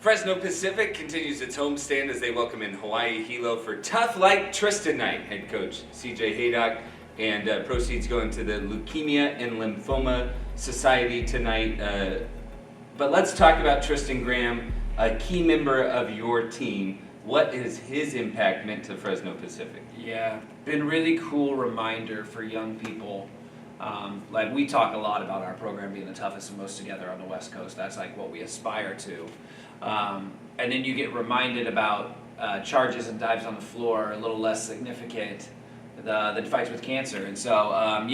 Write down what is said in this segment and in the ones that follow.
Fresno Pacific continues its homestand as they welcome in Hawaii Hilo for Tough Like Tristan Night. Head coach CJ Haydock, and proceeds going to the Leukemia and Lymphoma Society tonight. But let's talk about Tristan Graham, a key member of your team. What has his impact meant to Fresno Pacific? Yeah, been really cool reminder for young people. Like we talk a lot about our program being the toughest and most together on the West Coast. That's like what we aspire to. And then you get reminded about charges and dives on the floor, a little less significant than fights with cancer. And so,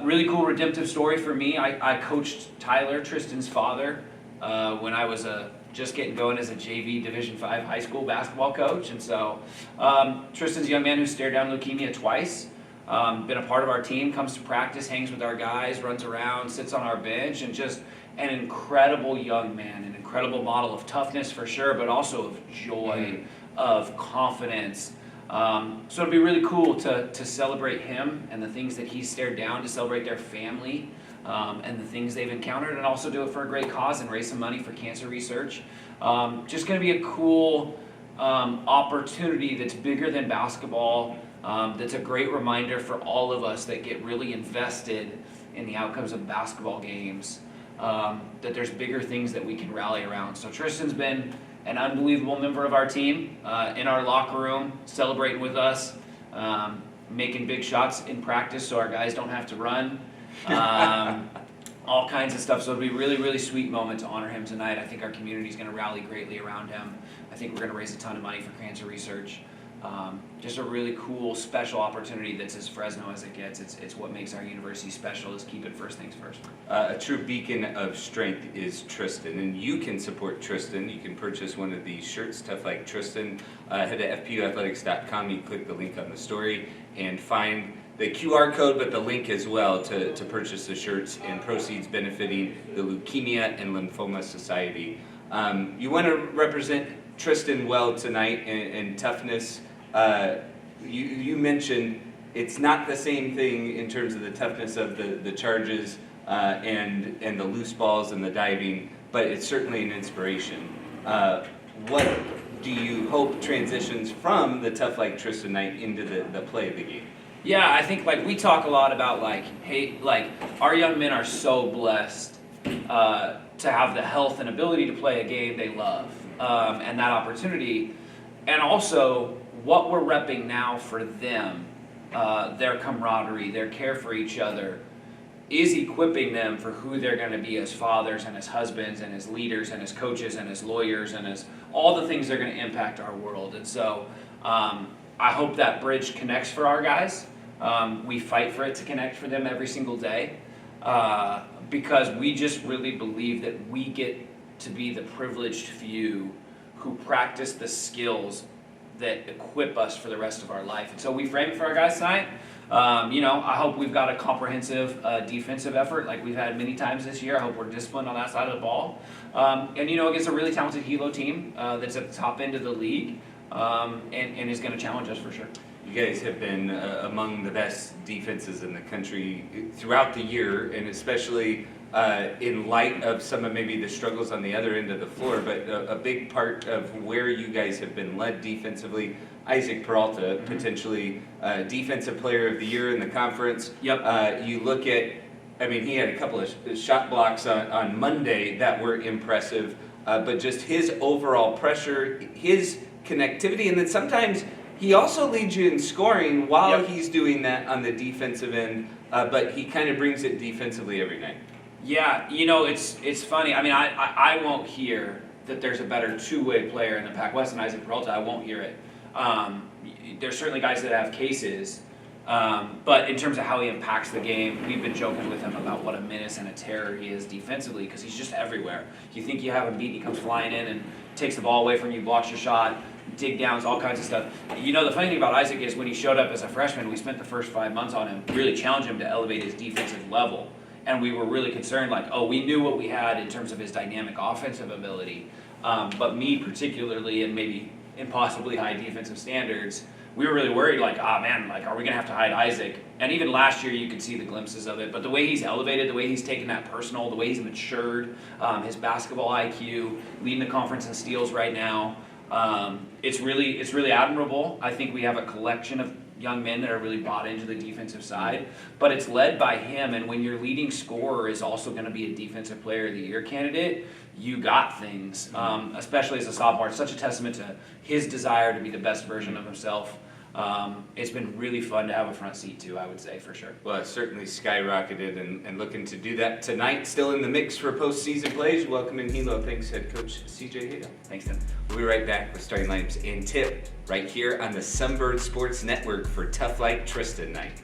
really cool redemptive story for me. I coached Tyler, Tristan's father, when I was just getting going as a JV Division V high school basketball coach. And so Tristan's a young man who stared down leukemia twice. Been a part of our team, comes to practice, hangs with our guys, runs around, sits on our bench, and just an incredible young man, an incredible model of toughness for sure, but also of joy, of confidence. So it'd be really cool to celebrate him and the things that he stared down, to celebrate their family and the things they've encountered, and also do it for a great cause and raise some money for cancer research. Just going to be a cool opportunity that's bigger than basketball. That's a great reminder for all of us that get really invested in the outcomes of basketball games, that there's bigger things that we can rally around. So Tristan's been an unbelievable member of our team, in our locker room, celebrating with us, making big shots in practice so our guys don't have to run, all kinds of stuff. So it'll be a really, really sweet moment to honor him tonight. I think our community's going to rally greatly around him. I think we're going to raise a ton of money for cancer research. Just a really cool, special opportunity that's as Fresno as it gets. It's what makes our university special, is keep it first things first. A true beacon of strength is Tristan, and you can support Tristan. You can purchase one of these shirts, Tough Like Tristan. Head to fpuathletics.com. You click the link on the story and find the QR code, but the link as well to purchase the shirts, and proceeds benefiting the Leukemia and Lymphoma Society. You want to represent Tristan well tonight in toughness. You mentioned it's not the same thing in terms of the toughness of the charges and the loose balls and the diving, but it's certainly an inspiration. What do you hope transitions from the Tough Like Tristan night into the play of the game? Yeah, I think we talk a lot about our young men are so blessed to have the health and ability to play a game they love, and that opportunity, and also what we're repping now for them, their camaraderie, their care for each other, is equipping them for who they're going to be as fathers and as husbands and as leaders and as coaches and as lawyers and as all the things they're going to impact our world. And so I hope that bridge connects for our guys. We fight for it to connect for them every single day, because we just really believe that we get to be the privileged few who practice the skills that equip us for the rest of our life. And so we frame it for our guys tonight. I hope we've got a comprehensive defensive effort like we've had many times this year. I hope we're disciplined on that side of the ball. Against a really talented Hilo team that's at the top end of the league, and is going to challenge us for sure. You guys have been among the best defenses in the country throughout the year, and especially in light of some of maybe the struggles on the other end of the floor. But a big part of where you guys have been led defensively, Isaac Peralta, potentially Defensive Player of the Year in the conference. Yep. You look at, he had a couple of shot blocks on Monday that were impressive, but just his overall pressure, his connectivity, and then sometimes he also leads you in scoring while he's doing that on the defensive end, but he kind of brings it defensively every night. Yeah, it's funny. I won't hear that there's a better two-way player in the Pac-West than Isaac Peralta. I won't hear it. There's certainly guys that have cases, but in terms of how he impacts the game, we've been joking with him about what a menace and a terror he is defensively, because he's just everywhere. You think you have him beat, he comes flying in and takes the ball away from you, blocks your shot, dig downs, all kinds of stuff. The funny thing about Isaac is when he showed up as a freshman, we spent the first 5 months on him, really challenged him to elevate his defensive level. And we were really concerned, we knew what we had in terms of his dynamic offensive ability. But me particularly, and maybe impossibly high defensive standards, we were really worried, like, ah, man, like, are we gonna have to hide Isaac? And even last year, you could see the glimpses of it. But the way he's elevated, the way he's taken that personal, the way he's matured, his basketball IQ, leading the conference in steals right now, it's really admirable. I think we have a collection of young men that are really bought into the defensive side, but it's led by him. And when your leading scorer is also going to be a Defensive Player of the Year candidate, you got things. Especially as a sophomore, it's such a testament to his desire to be the best version of himself. It's been really fun to have a front seat too, I would say, for sure. Well, it's certainly skyrocketed and looking to do that tonight. Still in the mix for postseason plays. Welcome in Hilo. Thanks, head coach CJ Hayden. Thanks, Tim. We'll be right back with starting lineups and tip right here on the Sunbird Sports Network for Tough Like Tristan Night.